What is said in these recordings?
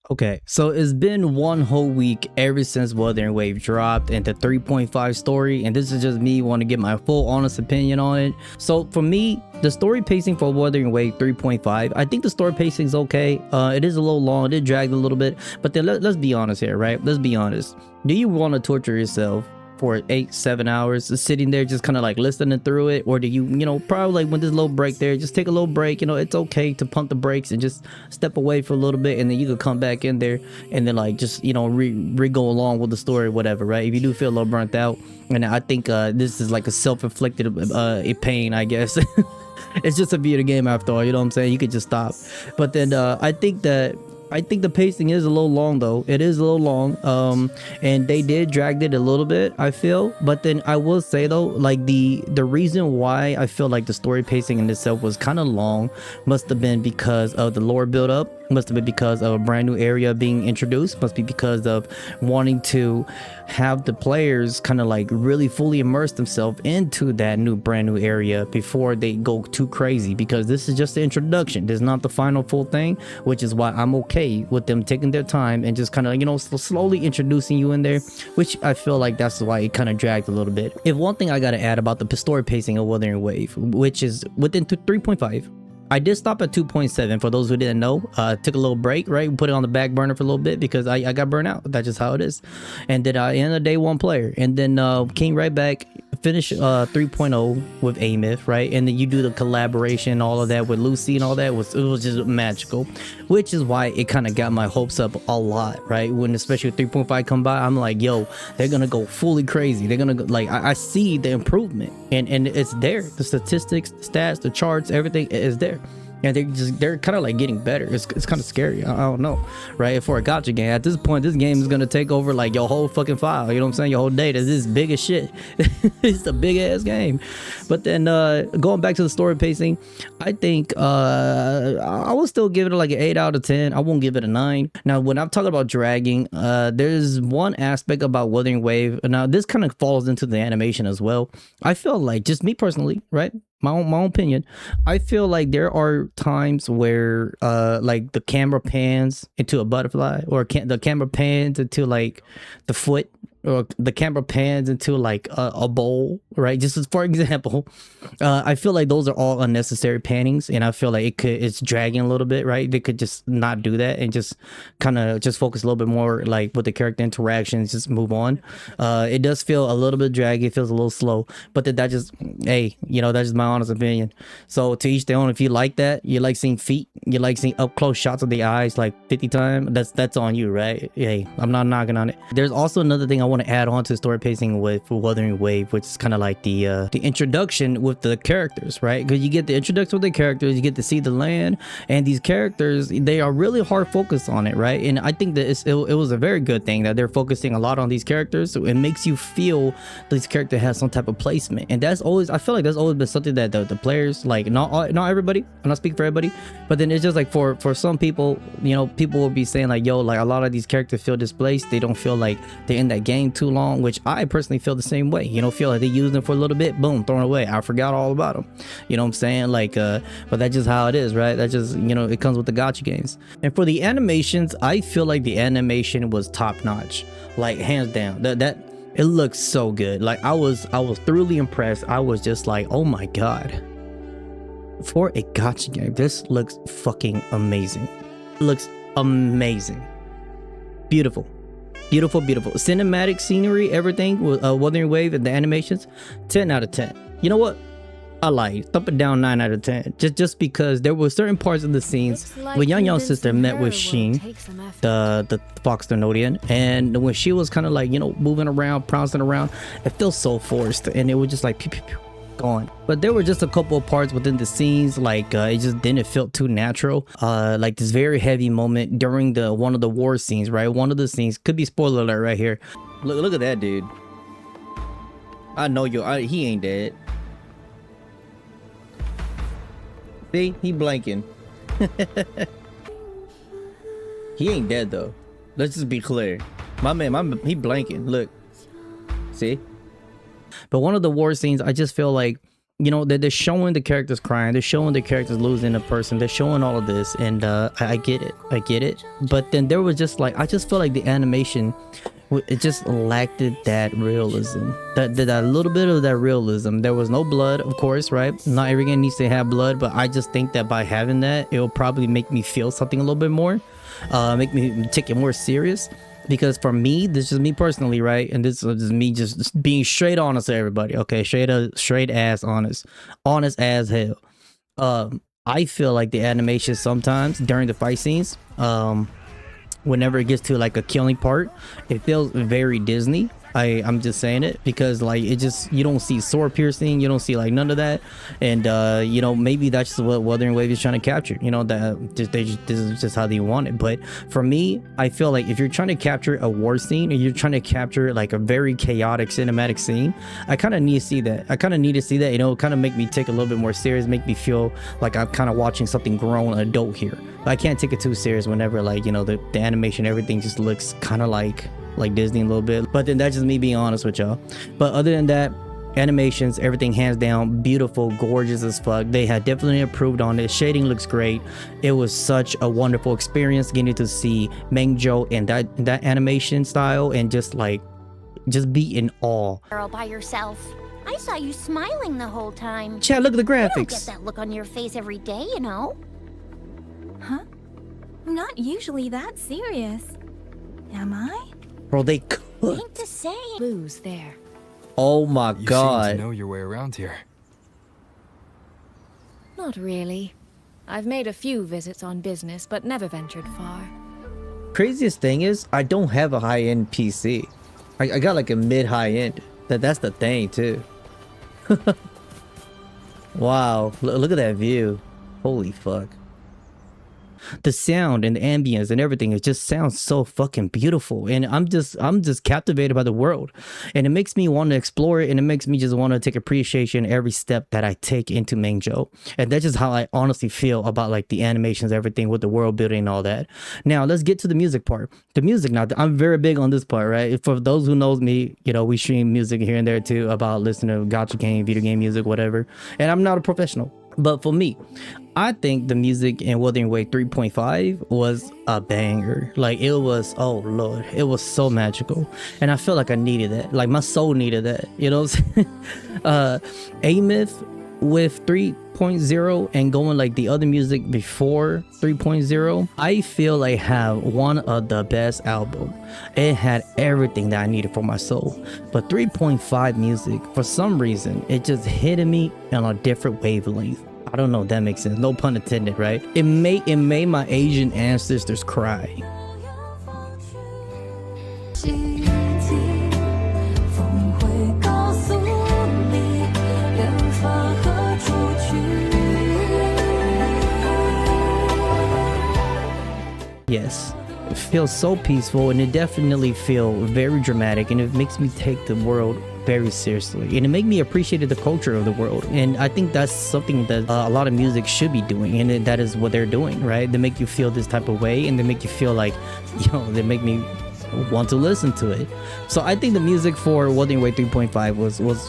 Okay, so it's been one whole week ever since Wuthering Wave dropped and the 3.5 story, and this is just me want to get my full honest opinion on it. So for me, the story pacing for Wuthering Wave 3.5, I think the story pacing is okay. It is a little long, it did drag a little bit, but then let's be honest here, right? Let's be honest. Do you want to torture yourself for 8-7 hours sitting there just kind of like listening through it, or do you probably like when there's a little break there, just take a little break? It's okay to pump the brakes and just step away for a little bit, and then you could come back in there and then like just re go along with the story, whatever, right? If you do feel a little burnt out, and I think this is like a self-inflicted pain, I guess. It's just a video game after all, you know what I'm saying? You could just stop. But then I think the pacing is a little long, though. It is a little long, and they did drag it a little bit, I feel. But then I will say though, like the reason why I feel like the story pacing in itself was kind of long must have been because of the lore build up, must have been because of a brand new area being introduced, must be because of wanting to have the players kind of like really fully immerse themselves into that brand new area before they go too crazy, because this is just the introduction. This is not the final full thing, which is why I'm okay with them taking their time and just kind of slowly introducing you in there, which I feel like that's why it kind of dragged a little bit. If one thing I gotta add about the story pacing of Wuthering Wave, which is within 3.5, I did stop at 2.7 for those who didn't know. Took a little break, right? Put it on the back burner for a little bit because I got burnt out. That's just how it is. And then I ended a day one player, and then came right back, finished 3.0 with Amith, right? And then you do the collaboration, all of that with Lucy and all that. It was just magical, which is why it kind of got my hopes up a lot, right? When especially with 3.5 come by, I'm like, yo, they're gonna go fully crazy. They're gonna go, like, I see the improvement, and it's there. The statistics, the stats, the charts, everything is there. And they're kind of like getting better. It's kind of scary. I don't know, right? For a gacha game, at this point, this game is gonna take over like your whole fucking file. You know what I'm saying? Your whole data. This is big as shit. It's a big ass game. But then going back to the story pacing, I think I will still give it like an 8 out of 10. I won't give it a 9. Now, when I'm talking about dragging, there's one aspect about Wuthering Wave. Now, this kind of falls into the animation as well. I feel like, just me personally, right? My own opinion, I feel like there are times where like the camera pans into a butterfly, or the camera pans into like the foot, or the camera pans into like a bowl, right? Just as for example, I feel like those are all unnecessary pannings, and I feel like it's dragging a little bit, right? They could just not do that and just kind of just focus a little bit more like with the character interactions, just move on. It does feel a little bit draggy, it feels a little slow, but that just, hey, that's just my honest opinion. So to each their own. If you like that, you like seeing feet, you like seeing up close shots of the eyes like 50 times, that's on you, right? Hey, I'm not knocking on it. There's also another thing I want to add on to story pacing with Wuthering Wave, which is kind of like the introduction with the characters, right? Because you get the introduction with the characters, you get to see the land, and these characters, they are really hard focused on it, right? And I think that it was a very good thing that they're focusing a lot on these characters. So it makes you feel this character has some type of placement, and that's always, I feel like that's always been something that the players, like, not everybody, I'm not speaking for everybody, but then it's just like for some people, people will be saying like, yo, like a lot of these characters feel displaced. They don't feel like they're in that game too long, which I personally feel the same way. Feel like they used them for a little bit, boom, thrown away, I forgot all about them. You know what I'm saying? Like but that's just how it is, right? That just, it comes with the gacha games. And for the animations, I feel like the animation was top notch, like hands down. That it looks so good. Like I was thoroughly impressed. I was just like, oh my god, for a gacha game, this looks fucking amazing. It looks amazing. Beautiful. Beautiful cinematic scenery, everything with Wuthering Wave and the animations, 10 out of 10. You know what, I lied, thump it down 9 out of 10, just because there were certain parts of the scenes when Young sister met with Sheen, the Fox Thenodian, and when she was kind of like moving around, pouncing around, it feels so forced, and it was just like pew, pew, pew, gone. But there were just a couple of parts within the scenes, like it just didn't feel too natural. Like this very heavy moment during one of the war scenes, right? One of the scenes, could be spoiler alert right here. Look at that dude. I know he ain't dead. See, he blanking. He ain't dead though. Let's just be clear. My man, he blanking. Look, see. But one of the war scenes, I just feel like you know, they're showing the characters crying, they're showing the characters losing a person, they're showing all of this, and I get it, but then there was just like, I just feel like the animation, it just lacked that realism, that little bit of that realism. There was no blood, of course, right? Not every game needs to have blood, but I just think that by having that, it will probably make me feel something a little bit more, make me take it more serious. Because for me, this is me personally, right? And this is me just being straight honest to everybody. Okay, straight ass honest as hell. I feel like the animation sometimes during the fight scenes, whenever it gets to like a killing part, it feels very Disney. I'm just saying it because like it just, you don't see sword piercing, you don't see like none of that, and you know, maybe that's just what Wuthering Wave is trying to capture, you know, that this is just how they want it. But for me, I feel like if you're trying to capture a war scene, or you're trying to capture like a very chaotic cinematic scene, I kind of need to see that. You know, kind of make me take a little bit more serious, make me feel like I'm kind of watching something grown adult here. But I can't take it too serious whenever, like, you know, the animation, everything just looks kind of like Disney a little bit. But then that's just me being honest with y'all. But other than that, animations, everything hands down beautiful, gorgeous as fuck. They had definitely improved on it. Shading looks great. It was such a wonderful experience getting to see Mengzhou and that animation style, and just be in awe. Girl by yourself. I saw you smiling the whole time. Chad, look at the graphics. You don't get that look on your face every day, you know. Huh? I'm not usually that serious. Am I? Bro, they could. Ain't the same. Lose there. Oh my god. You seem to know your way around here. Not really. I've made a few visits on business, but never ventured far. Craziest thing is, I don't have a high-end PC. I got like a mid-high end. That's the thing too. Wow, look at that view. Holy fuck. The sound and the ambience and everything, it just sounds so fucking beautiful, and I'm just captivated by the world, and it makes me want to explore it, and it makes me just want to take appreciation every step that I take into Mengzhou. And that's just how I honestly feel about like the animations, everything with the world building and all that. Now let's get to the music part. The music, now I'm very big on this part, right? For those who knows me, you know, we stream music here and there too, about listening to gacha game, video game music, whatever, and I'm not a professional. But for me, I think the music in Wuthering Wave 3.5 was a banger. Like, it was, oh lord, it was so magical, and I feel like I needed that. Like, my soul needed that, you know what I'm saying? A-Myth with 3.0 and going like the other music before 3.0, I feel like have one of the best albums. It had everything that I needed for my soul. But 3.5 music, for some reason, it just hit me on a different wavelength. I don't know if that makes sense, no pun intended, right? It made my Asian ancestors cry. Yes, it feels so peaceful, and it definitely feels very dramatic, and it makes me take the world very seriously, and it makes me appreciate the culture of the world. And I think that's something that a lot of music should be doing, and that is what they're doing, right? They make you feel this type of way, and they make you feel like, you know, they make me want to listen to it. So I think the music for Wuthering Wave 3.5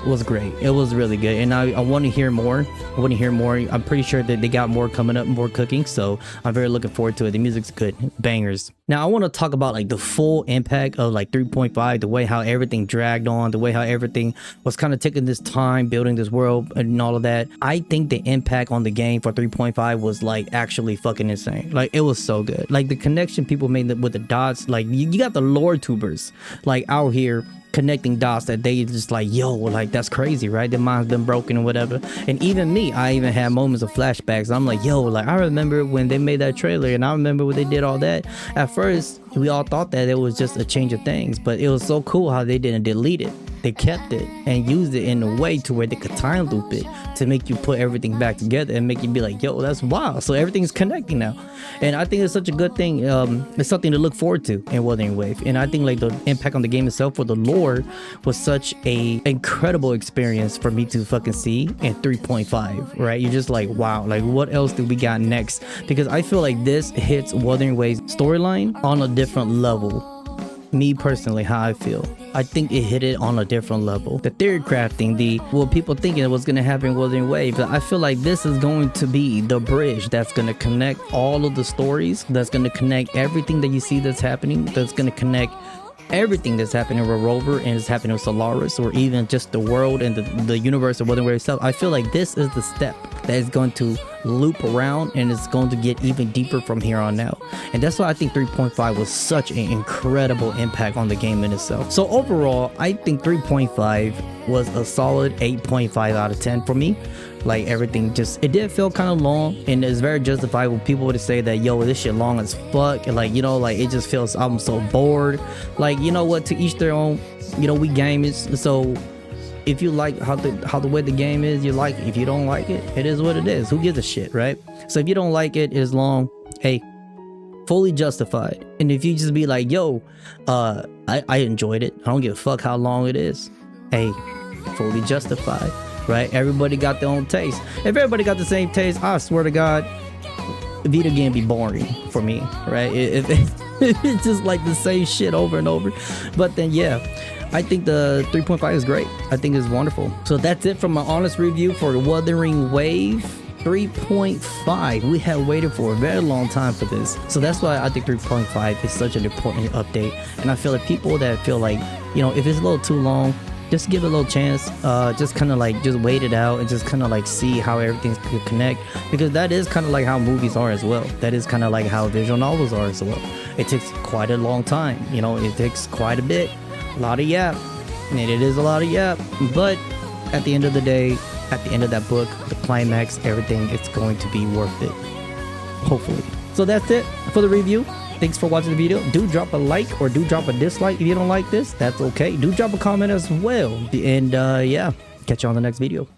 was great. It was really good, and I want to hear more. I'm pretty sure that they got more coming up, more cooking, so I'm very looking forward to it. The music's good, bangers. Now I want to talk about like the full impact of like 3.5, the way how everything dragged on, the way how everything was kind of taking this time building this world and all of that. I think the impact on the game for 3.5 was like actually fucking insane. Like, it was so good. Like, the connection people made with the dots, like you got the lore tubers like out here connecting dots that they just like, yo, like, that's crazy, right? Their mind's been broken and whatever. And even me, I even had moments of flashbacks. I'm like, yo, like, I remember when they made that trailer, and I remember when they did all that. At first, we all thought that it was just a change of things, but it was so cool how they didn't delete it. They kept it and used it in a way to where they could time loop it to make you put everything back together and make you be like, yo, that's wild. So everything's connecting now. And I think it's such a good thing. It's something to look forward to in Wuthering Wave. And I think like the impact on the game itself for the lore was such a incredible experience for me to fucking see in 3.5, right? You're just like, wow, like, what else do we got next? Because I feel like this hits Wuthering Wave's storyline on a different level. Me personally, how I feel. I think it hit it on a different level. The theory crafting, the what people thinking it was going to happen in Wuthering Waves, I feel like this is going to be the bridge that's going to connect all of the stories, that's going to connect everything that you see that's happening, that's going to connect everything that's happening with Rover and is happening with Solaris, or even just the world and the universe of Wuthering Waves itself. I feel like this is the step that is going to loop around and it's going to get even deeper from here on out. And that's why I think 3.5 was such an incredible impact on the game in itself. So overall, I think 3.5 was a solid 8.5 out of 10 for me. Like everything just, it did feel kind of long, and it's very justifiable. People would say that, yo, this shit long as fuck, and like, you know, like it just feels, I'm so bored. Like, you know what, to each their own. You know, we gamers, so if you like how the way the game is, you like it. If you don't like it, it is what it is. Who gives a shit, right? So if you don't like it, it's long. Hey, fully justified. And if you just be like, yo, I enjoyed it, I don't give a fuck how long it is, hey, fully justified, right? Everybody got their own taste. If everybody got the same taste, I swear to God, video game be boring for me, right? It's just like the same shit over and over. But then yeah, I think the 3.5 is great. I think it's wonderful. So that's it from my honest review for Wuthering Wave 3.5. We have waited for a very long time for this. So that's why I think 3.5 is such an important update. And I feel like people that feel like, you know, if it's a little too long, just give it a little chance. Just kind of like, just wait it out and just kind of like see how everything could connect. Because that is kind of like how movies are as well. That is kind of like how visual novels are as well. It takes quite a long time. You know, it takes quite a bit. A lot of yap, and it is a lot of yap, but at the end of the day, at the end of that book, the climax, everything, it's going to be worth it, hopefully. So that's it for the review. Thanks for watching the video. Do drop a like or do drop a dislike if you don't like this. That's okay. Do drop a comment as well. And yeah, catch you on the next video.